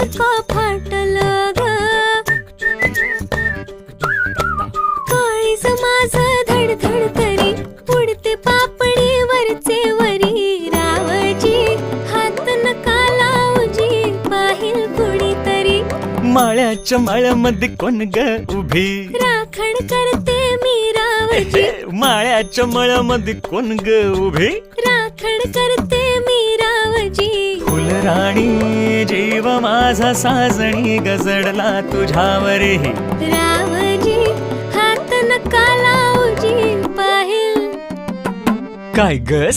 नको फाटलं ग, काळीज माझं धडधड तरी उडते पापणी वरचे वरी. रावजी हात नका लावजी पाहिल कुणीतरी. माळ्याच्या माळ्यामध्ये कोण ग उभी, राखण करते मी रावजी. माळ्याच्या माळ्यामध्ये कोण ग उभी, राखण करते मी रावजी. फुलराणी जीव माझा साजणी गजडला तुझ्यावरी. रावजी हात नका लावजी पाहिल. काय ग